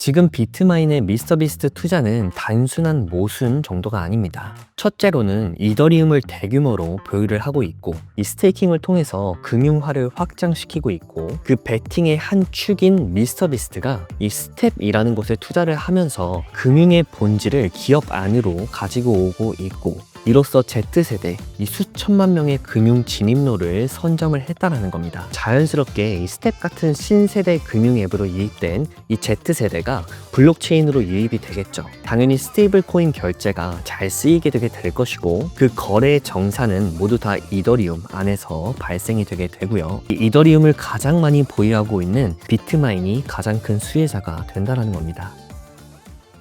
지금 비트마인의 미스터비스트 투자는 단순한 모순 정도가 아닙니다. 첫째로는 이더리움을 대규모로 보유를 하고 있고, 이 스테이킹을 통해서 금융화를 확장시키고 있고, 그 베팅의 한 축인 미스터비스트가 이 스텝이라는 곳에 투자를 하면서 금융의 본질을 기업 안으로 가지고 오고 있고, 이로써 Z세대, 이 수천만 명의 금융 진입로를 선점을 했다라는 겁니다. 자연스럽게 이 스텝 같은 신세대 금융 앱으로 유입된 이 Z세대가 블록체인으로 유입이 되겠죠. 당연히 스테이블 코인 결제가 잘 쓰이게 되게 될 것이고, 그 거래의 정사는 모두 다 이더리움 안에서 발생이 되게 되고요. 이 이더리움을 가장 많이 보유하고 있는 비트마인이 가장 큰 수혜자가 된다는 겁니다.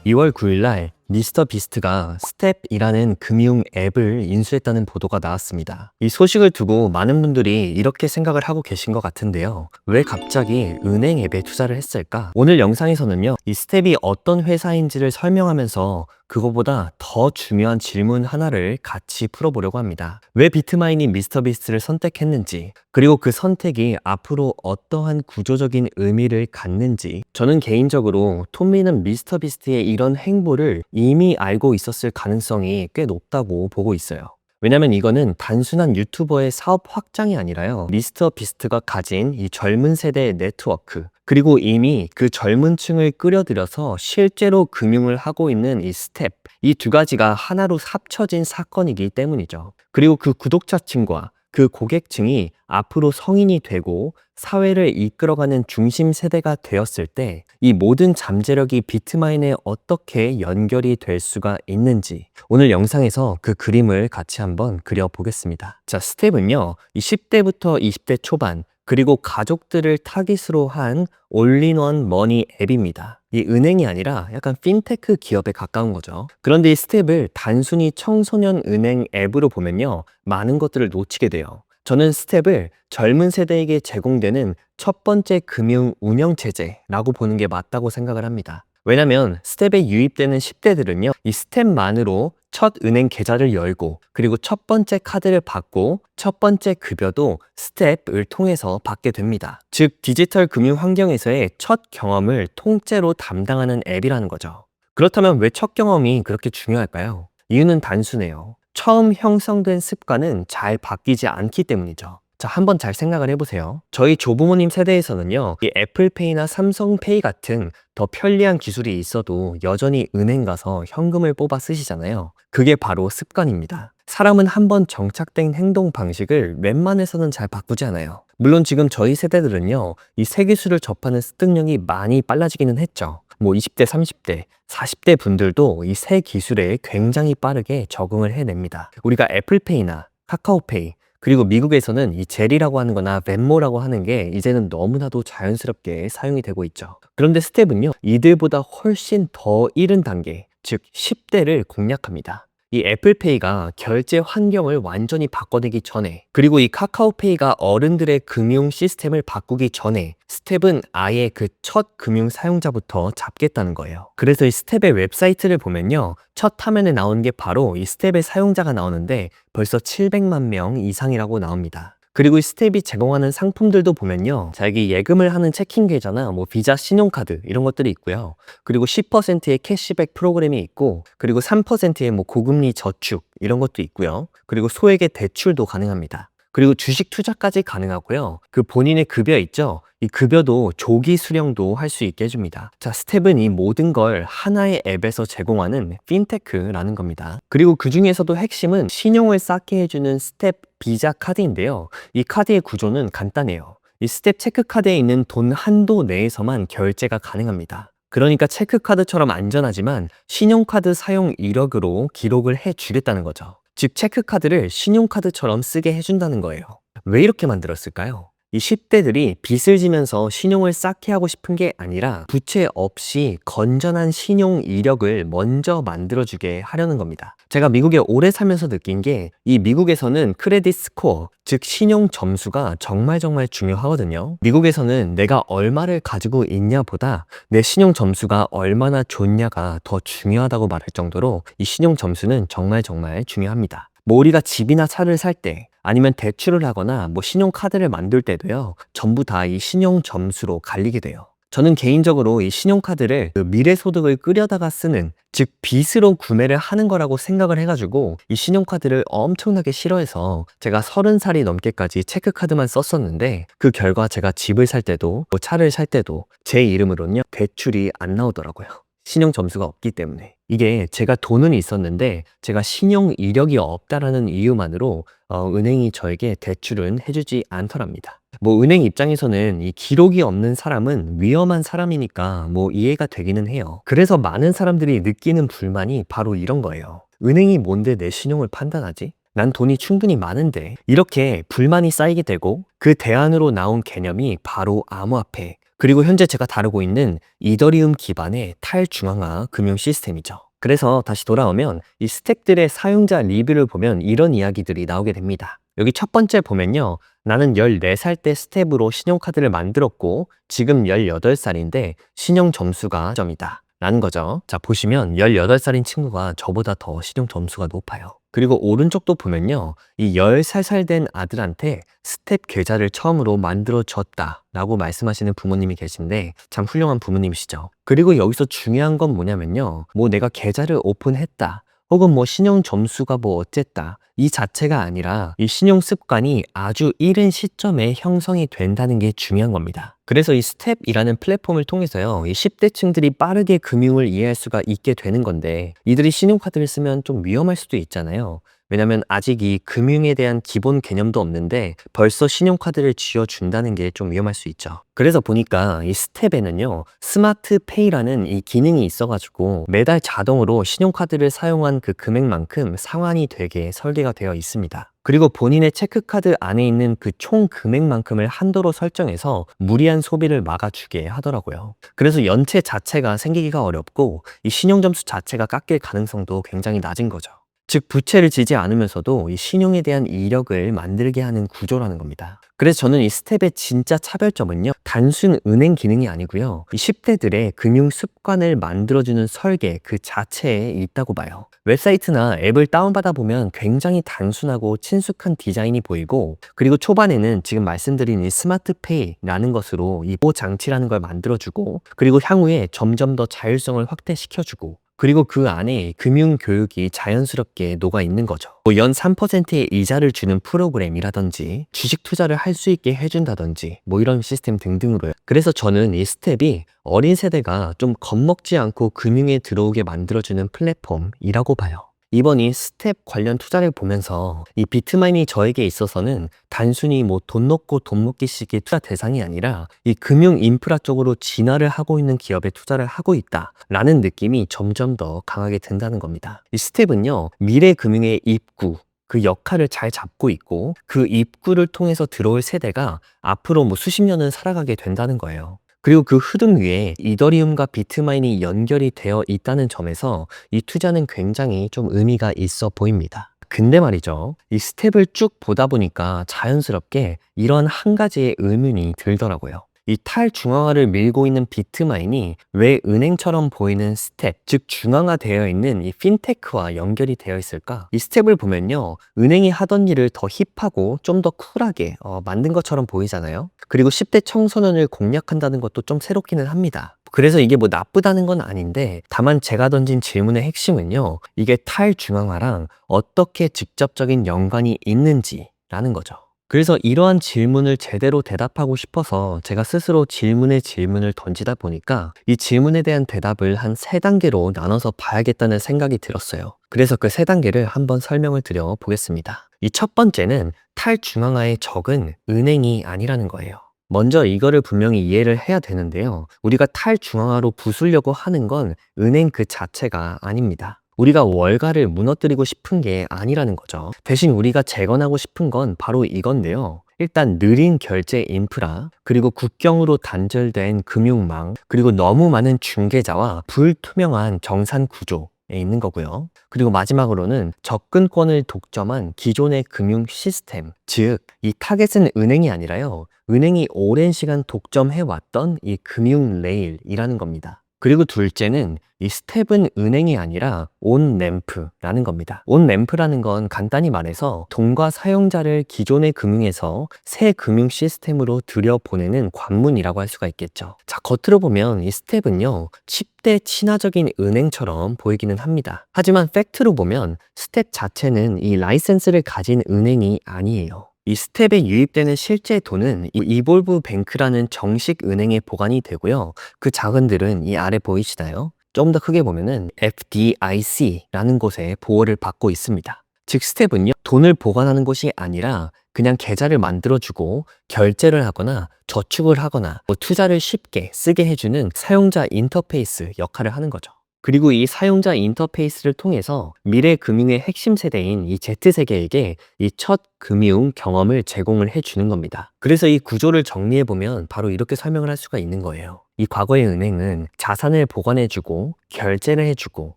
2월 9일 날 미스터 비스트가 스텝이라는 금융 앱을 인수했다는 보도가 나왔습니다. 이 소식을 두고 많은 분들이 이렇게 생각을 하고 계신 것 같은데요. 왜 갑자기 은행 앱에 투자를 했을까? 오늘 영상에서는요, 이 스텝이 어떤 회사인지를 설명하면서 그거보다 더 중요한 질문 하나를 같이 풀어보려고 합니다. 왜 비트마인이 미스터 비스트를 선택했는지, 그리고 그 선택이 앞으로 어떠한 구조적인 의미를 갖는지, 저는 개인적으로 톰리는 미스터 비스트의 이런 행보를 이미 알고 있었을 가능성이 꽤 높다고 보고 있어요. 왜냐면 이거는 단순한 유튜버의 사업 확장이 아니라요, 미스터 비스트가 가진 이 젊은 세대의 네트워크, 그리고 이미 그 젊은 층을 끌어들여서 실제로 금융을 하고 있는 이 스텝, 이 두 가지가 하나로 합쳐진 사건이기 때문이죠. 그리고 그 구독자층과 그 고객층이 앞으로 성인이 되고 사회를 이끌어가는 중심 세대가 되었을 때 이 모든 잠재력이 비트마인에 어떻게 연결이 될 수가 있는지, 오늘 영상에서 그 그림을 같이 한번 그려보겠습니다. 자, 스텝은요, 이 10대부터 20대 초반, 그리고 가족들을 타깃으로 한 올인원 머니 앱입니다. 이 은행이 아니라 약간 핀테크 기업에 가까운 거죠. 그런데 이 스텝을 단순히 청소년 은행 앱으로 보면요, 많은 것들을 놓치게 돼요. 저는 스텝을 젊은 세대에게 제공되는 첫 번째 금융 운영 체제라고 보는 게 맞다고 생각을 합니다. 왜냐면 스텝에 유입되는 10대들은요, 이 스텝만으로 첫 은행 계좌를 열고, 그리고 첫 번째 카드를 받고, 첫 번째 급여도 스텝을 통해서 받게 됩니다. 즉, 디지털 금융 환경에서의 첫 경험을 통째로 담당하는 앱이라는 거죠. 그렇다면 왜 첫 경험이 그렇게 중요할까요? 이유는 단순해요. 처음 형성된 습관은 잘 바뀌지 않기 때문이죠. 자, 한번 잘 생각을 해보세요. 저희 조부모님 세대에서는요, 이 애플페이나 삼성페이 같은 더 편리한 기술이 있어도 여전히 은행 가서 현금을 뽑아 쓰시잖아요. 그게 바로 습관입니다. 사람은 한번 정착된 행동 방식을 웬만해서는 잘 바꾸지 않아요. 물론 지금 저희 세대들은요, 이 새 기술을 접하는 습득력이 많이 빨라지기는 했죠. 20대, 30대, 40대 분들도 이 새 기술에 굉장히 빠르게 적응을 해냅니다. 우리가 애플페이나 카카오페이, 그리고 미국에서는 이 젤이라고 하는 거나 벤모라고 하는 게 이제는 너무나도 자연스럽게 사용이 되고 있죠. 그런데 스텝은요, 이들보다 훨씬 더 이른 단계, 즉 10대를 공략합니다. 이 애플페이가 결제 환경을 완전히 바꿔내기 전에, 그리고 이 카카오페이가 어른들의 금융 시스템을 바꾸기 전에 스텝은 아예 그 첫 금융 사용자부터 잡겠다는 거예요. 그래서 이 스텝의 웹사이트를 보면요, 첫 화면에 나오는 게 바로 이 스텝의 사용자가 나오는데 벌써 700만 명 이상이라고 나옵니다. 그리고 이 스텝이 제공하는 상품들도 보면요, 자, 여기 예금을 하는 체킹 계좌나 비자, 신용카드 이런 것들이 있고요. 그리고 10%의 캐시백 프로그램이 있고, 그리고 3%의 고금리 저축 이런 것도 있고요. 그리고 소액의 대출도 가능합니다. 그리고 주식 투자까지 가능하고요. 그 본인의 급여 있죠? 이 급여도 조기 수령도 할 수 있게 해줍니다. 자, 스텝은 이 모든 걸 하나의 앱에서 제공하는 핀테크라는 겁니다. 그리고 그 중에서도 핵심은 신용을 쌓게 해주는 스텝 비자 카드인데요. 이 카드의 구조는 간단해요. 이 스텝 체크카드에 있는 돈 한도 내에서만 결제가 가능합니다. 그러니까 체크카드처럼 안전하지만 신용카드 사용 이력으로 기록을 해주겠다는 거죠. 즉, 체크카드를 신용카드처럼 쓰게 해준다는 거예요. 왜 이렇게 만들었을까요? 이 10대들이 빚을 지면서 신용을 쌓게 하고 싶은 게 아니라 부채 없이 건전한 신용 이력을 먼저 만들어주게 하려는 겁니다. 제가 미국에 오래 살면서 느낀 게, 이 미국에서는 크레딧 스코어, 즉 신용 점수가 정말 중요하거든요. 미국에서는 내가 얼마를 가지고 있냐보다 내 신용 점수가 얼마나 좋냐가 더 중요하다고 말할 정도로 이 신용 점수는 정말 중요합니다. 우리가 집이나 차를 살 때, 아니면 대출을 하거나 신용카드를 만들 때도요, 전부 다 이 신용 점수로 갈리게 돼요. 저는 개인적으로 이 신용카드를 그 미래소득을 끌여다가 쓰는, 즉 빚으로 구매를 하는 거라고 생각을 해가지고 이 신용카드를 엄청나게 싫어해서 제가 30살이 넘게까지 체크카드만 썼었는데, 그 결과 제가 집을 살 때도 뭐 차를 살 때도 제 이름으로는요 대출이 안 나오더라고요. 신용 점수가 없기 때문에. 이게 제가 돈은 있었는데 제가 신용 이력이 없다라는 이유만으로 은행이 저에게 대출은 해주지 않더랍니다. 뭐 은행 입장에서는 이 기록이 없는 사람은 위험한 사람이니까 뭐 이해가 되기는 해요. 그래서 많은 사람들이 느끼는 불만이 바로 이런 거예요. 은행이 뭔데 내 신용을 판단하지? 난 돈이 충분히 많은데. 이렇게 불만이 쌓이게 되고, 그 대안으로 나온 개념이 바로 암호화폐, 그리고 현재 제가 다루고 있는 이더리움 기반의 탈중앙화 금융 시스템이죠. 그래서 다시 돌아오면 이 스택들의 사용자 리뷰를 보면 이런 이야기들이 나오게 됩니다. 여기 첫 번째 보면요, 나는 14살 때 스텝으로 신용카드를 만들었고 지금 18살인데 신용 점수가 점이다 라는 거죠. 자, 보시면 18살인 친구가 저보다 더 신용 점수가 높아요. 그리고 오른쪽도 보면요, 이 10살 된 아들한테 스텝 계좌를 처음으로 만들어줬다 라고 말씀하시는 부모님이 계신데 참 훌륭한 부모님이시죠. 그리고 여기서 중요한 건 뭐냐면요, 뭐 내가 계좌를 오픈했다 혹은 뭐 신용 점수가 뭐 어쨌다, 이 자체가 아니라 이 신용 습관이 아주 이른 시점에 형성이 된다는 게 중요한 겁니다. 그래서 이 스텝이라는 플랫폼을 통해서요, 이 10대층들이 빠르게 금융을 이해할 수가 있게 되는 건데, 이들이 신용카드를 쓰면 좀 위험할 수도 있잖아요. 왜냐면 아직 이 금융에 대한 기본 개념도 없는데 벌써 신용카드를 쥐어준다는 게 좀 위험할 수 있죠. 그래서 보니까 이 스텝에는요, 스마트페이라는 이 기능이 있어가지고 매달 자동으로 신용카드를 사용한 그 금액만큼 상환이 되게 설계가 되어 있습니다. 그리고 본인의 체크카드 안에 있는 그 총 금액만큼을 한도로 설정해서 무리한 소비를 막아주게 하더라고요. 그래서 연체 자체가 생기기가 어렵고 이 신용점수 자체가 깎일 가능성도 굉장히 낮은 거죠. 즉 부채를 지지 않으면서도 이 신용에 대한 이력을 만들게 하는 구조라는 겁니다. 그래서 저는 이 스텝의 진짜 차별점은요, 단순 은행 기능이 아니고요, 이 10대들의 금융 습관을 만들어주는 설계 그 자체에 있다고 봐요. 웹사이트나 앱을 다운받아 보면 굉장히 단순하고 친숙한 디자인이 보이고, 그리고 초반에는 지금 말씀드린 이 스마트페이라는 것으로 이 보호 장치라는 걸 만들어주고, 그리고 향후에 점점 더 자율성을 확대시켜주고, 그리고 그 안에 금융 교육이 자연스럽게 녹아 있는 거죠. 뭐 연 3%의 이자를 주는 프로그램이라든지 주식 투자를 할 수 있게 해준다든지 뭐 이런 시스템 등등으로요. 그래서 저는 이 스텝이 어린 세대가 좀 겁먹지 않고 금융에 들어오게 만들어주는 플랫폼이라고 봐요. 이번 이 스텝 관련 투자를 보면서 이 비트마인이 저에게 있어서는 단순히 뭐 돈 넣고 돈 먹기식의 투자 대상이 아니라 이 금융 인프라 쪽으로 진화를 하고 있는 기업에 투자를 하고 있다라는 느낌이 점점 더 강하게 든다는 겁니다. 이 스텝은요, 미래 금융의 입구, 그 역할을 잘 잡고 있고, 그 입구를 통해서 들어올 세대가 앞으로 뭐 수십 년을 살아가게 된다는 거예요. 그리고 그 흐름 위에 이더리움과 비트마인이 연결이 되어 있다는 점에서 이 투자는 굉장히 좀 의미가 있어 보입니다. 근데 말이죠, 이 스텝을 쭉 보다 보니까 자연스럽게 이런 한 가지의 의문이 들더라고요. 이 탈중앙화를 밀고 있는 비트마인이 왜 은행처럼 보이는 스텝, 즉 중앙화되어 있는 이 핀테크와 연결이 되어 있을까? 이 스텝을 보면요, 은행이 하던 일을 더 힙하고 좀 더 쿨하게 만든 것처럼 보이잖아요. 그리고 10대 청소년을 공략한다는 것도 좀 새롭기는 합니다. 그래서 이게 뭐 나쁘다는 건 아닌데, 다만 제가 던진 질문의 핵심은요, 이게 탈중앙화랑 어떻게 직접적인 연관이 있는지라는 거죠. 그래서 이러한 질문을 제대로 대답하고 싶어서 제가 스스로 질문에 질문을 던지다 보니까 이 질문에 대한 대답을 한 3단계로 나눠서 봐야겠다는 생각이 들었어요. 그래서 그 3단계를 한번 설명을 드려 보겠습니다. 이 첫 번째는 탈중앙화의 적은 은행이 아니라는 거예요. 먼저 이거를 분명히 이해를 해야 되는데요, 우리가 탈중앙화로 부수려고 하는 건 은행 그 자체가 아닙니다. 우리가 월가를 무너뜨리고 싶은 게 아니라는 거죠. 대신 우리가 재건하고 싶은 건 바로 이건데요, 일단 느린 결제 인프라, 그리고 국경으로 단절된 금융망, 그리고 너무 많은 중개자와 불투명한 정산 구조에 있는 거고요. 그리고 마지막으로는 접근권을 독점한 기존의 금융 시스템, 즉 이 타겟은 은행이 아니라요, 은행이 오랜 시간 독점해왔던 이 금융 레일이라는 겁니다. 그리고 둘째는 이 스텝은 은행이 아니라 온램프라는 겁니다. 온램프라는 건 간단히 말해서 돈과 사용자를 기존의 금융에서 새 금융 시스템으로 들여보내는 관문이라고 할 수가 있겠죠. 자, 겉으로 보면 이 스텝은요, 10대 친화적인 은행처럼 보이기는 합니다. 하지만 팩트로 보면 스텝 자체는 이 라이센스를 가진 은행이 아니에요. 이 스텝에 유입되는 실제 돈은 이 이볼브 뱅크라는 정식 은행에 보관이 되고요. 그 자금들은 이 아래 보이시나요? 좀 더 크게 보면은 FDIC라는 곳에 보호를 받고 있습니다. 즉 스텝은요, 돈을 보관하는 곳이 아니라 그냥 계좌를 만들어주고 결제를 하거나 저축을 하거나 투자를 쉽게 쓰게 해주는 사용자 인터페이스 역할을 하는 거죠. 그리고 이 사용자 인터페이스를 통해서 미래 금융의 핵심 세대인 이 Z세대에게 이 첫 금융 경험을 제공을 해주는 겁니다. 그래서 이 구조를 정리해보면 바로 이렇게 설명을 할 수가 있는 거예요. 이 과거의 은행은 자산을 보관해주고 결제를 해주고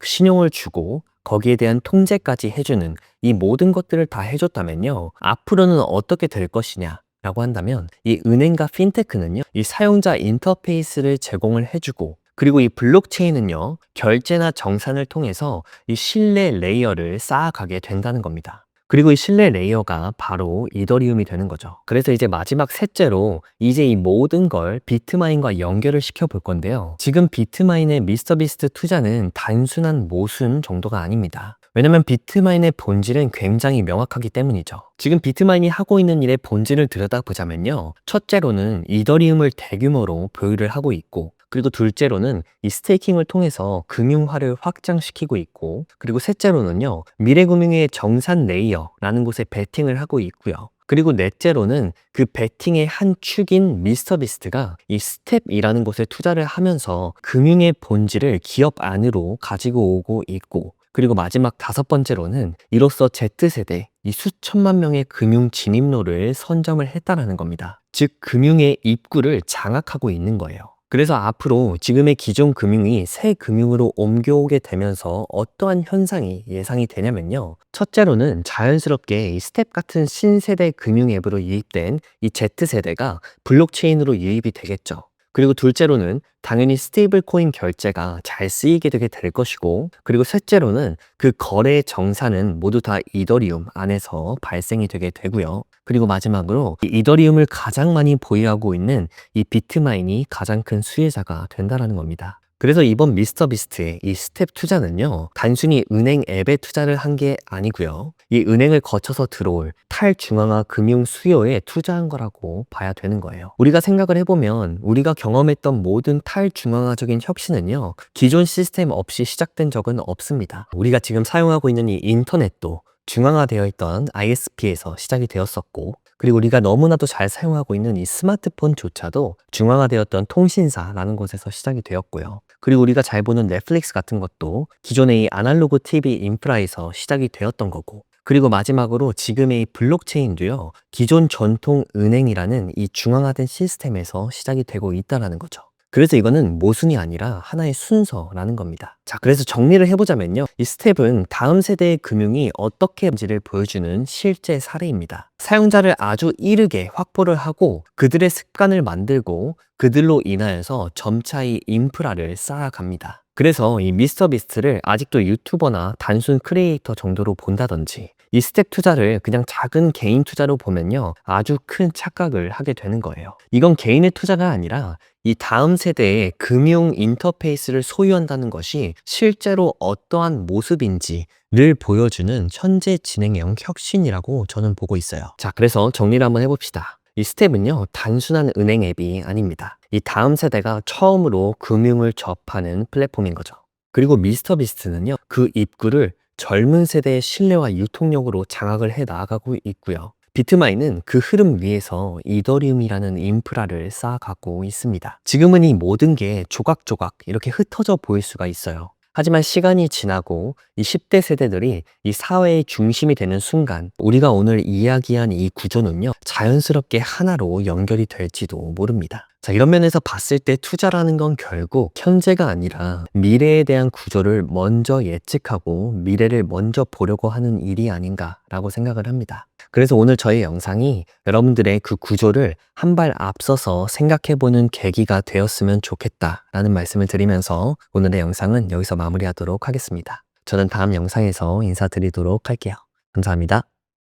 신용을 주고 거기에 대한 통제까지 해주는 이 모든 것들을 다 해줬다면요, 앞으로는 어떻게 될 것이냐 라고 한다면 이 은행과 핀테크는요, 이 사용자 인터페이스를 제공을 해주고, 그리고 이 블록체인은요, 결제나 정산을 통해서 이 신뢰 레이어를 쌓아가게 된다는 겁니다. 그리고 이 신뢰 레이어가 바로 이더리움이 되는 거죠. 그래서 이제 마지막 셋째로 이제 이 모든 걸 비트마인과 연결을 시켜 볼 건데요. 지금 비트마인의 미스터비스트 투자는 단순한 모순 정도가 아닙니다. 왜냐면 비트마인의 본질은 굉장히 명확하기 때문이죠. 지금 비트마인이 하고 있는 일의 본질을 들여다보자면요, 첫째로는 이더리움을 대규모로 보유를 하고 있고, 그리고 둘째로는 이 스테이킹을 통해서 금융화를 확장시키고 있고, 그리고 셋째로는요, 미래금융의 정산 레이어라는 곳에 베팅을 하고 있고요. 그리고 넷째로는 그 베팅의 한 축인 미스터비스트가 이 스텝이라는 곳에 투자를 하면서 금융의 본질을 기업 안으로 가지고 오고 있고, 그리고 마지막 다섯 번째로는 이로써 Z세대, 이 수천만 명의 금융 진입로를 선점을 했다라는 겁니다. 즉, 금융의 입구를 장악하고 있는 거예요. 그래서 앞으로 지금의 기존 금융이 새 금융으로 옮겨오게 되면서 어떠한 현상이 예상이 되냐면요. 첫째로는 자연스럽게 이 스텝 같은 신세대 금융 앱으로 유입된 이 Z세대가 블록체인으로 유입이 되겠죠. 그리고 둘째로는 당연히 스테이블 코인 결제가 잘 쓰이게 되게 될 것이고, 그리고 셋째로는 그 거래의 정산은 모두 다 이더리움 안에서 발생이 되게 되고요. 그리고 마지막으로 이 이더리움을 가장 많이 보유하고 있는 이 비트마인이 가장 큰 수혜자가 된다는 겁니다. 그래서 이번 미스터비스트의 이 스텝 투자는요, 단순히 은행 앱에 투자를 한 게 아니고요, 이 은행을 거쳐서 들어올 탈중앙화 금융 수요에 투자한 거라고 봐야 되는 거예요. 우리가 생각을 해보면 우리가 경험했던 모든 탈중앙화적인 혁신은요, 기존 시스템 없이 시작된 적은 없습니다. 우리가 지금 사용하고 있는 이 인터넷도 중앙화되어 있던 ISP에서 시작이 되었었고, 그리고 우리가 너무나도 잘 사용하고 있는 이 스마트폰조차도 중앙화되었던 통신사라는 곳에서 시작이 되었고요. 그리고 우리가 잘 보는 넷플릭스 같은 것도 기존의 이 아날로그 TV 인프라에서 시작이 되었던 거고, 그리고 마지막으로 지금의 이 블록체인도요, 기존 전통 은행이라는 이 중앙화된 시스템에서 시작이 되고 있다는 거죠. 그래서 이거는 모순이 아니라 하나의 순서라는 겁니다. 자, 그래서 정리를 해보자면요, 이 스텝은 다음 세대의 금융이 어떻게인지를 보여주는 실제 사례입니다. 사용자를 아주 이르게 확보를 하고 그들의 습관을 만들고 그들로 인하여서 점차 이 인프라를 쌓아갑니다. 그래서 이 미스터비스트를 아직도 유튜버나 단순 크리에이터 정도로 본다든지, 이 스텝 투자를 그냥 작은 개인 투자로 보면요, 아주 큰 착각을 하게 되는 거예요. 이건 개인의 투자가 아니라 이 다음 세대의 금융 인터페이스를 소유한다는 것이 실제로 어떠한 모습인지를 보여주는 현재 진행형 혁신이라고 저는 보고 있어요. 자, 그래서 정리를 한번 해봅시다. 이 스텝은요, 단순한 은행 앱이 아닙니다. 이 다음 세대가 처음으로 금융을 접하는 플랫폼인 거죠. 그리고 미스터비스트는요, 그 입구를 젊은 세대의 신뢰와 유통력으로 장악을 해 나가고 있고요. 비트마인은 그 흐름 위에서 이더리움이라는 인프라를 쌓아가고 있습니다. 지금은 이 모든 게 조각조각 이렇게 흩어져 보일 수가 있어요. 하지만 시간이 지나고 이 10대 세대들이 이 사회의 중심이 되는 순간, 우리가 오늘 이야기한 이 구조는요, 자연스럽게 하나로 연결이 될지도 모릅니다. 자, 이런 면에서 봤을 때 투자라는 건 결국 현재가 아니라 미래에 대한 구조를 먼저 예측하고 미래를 먼저 보려고 하는 일이 아닌가라고 생각을 합니다. 그래서 오늘 저희 영상이 여러분들의 그 구조를 한 발 앞서서 생각해보는 계기가 되었으면 좋겠다라는 말씀을 드리면서 오늘의 영상은 여기서 마무리하도록 하겠습니다. 저는 다음 영상에서 인사드리도록 할게요. 감사합니다.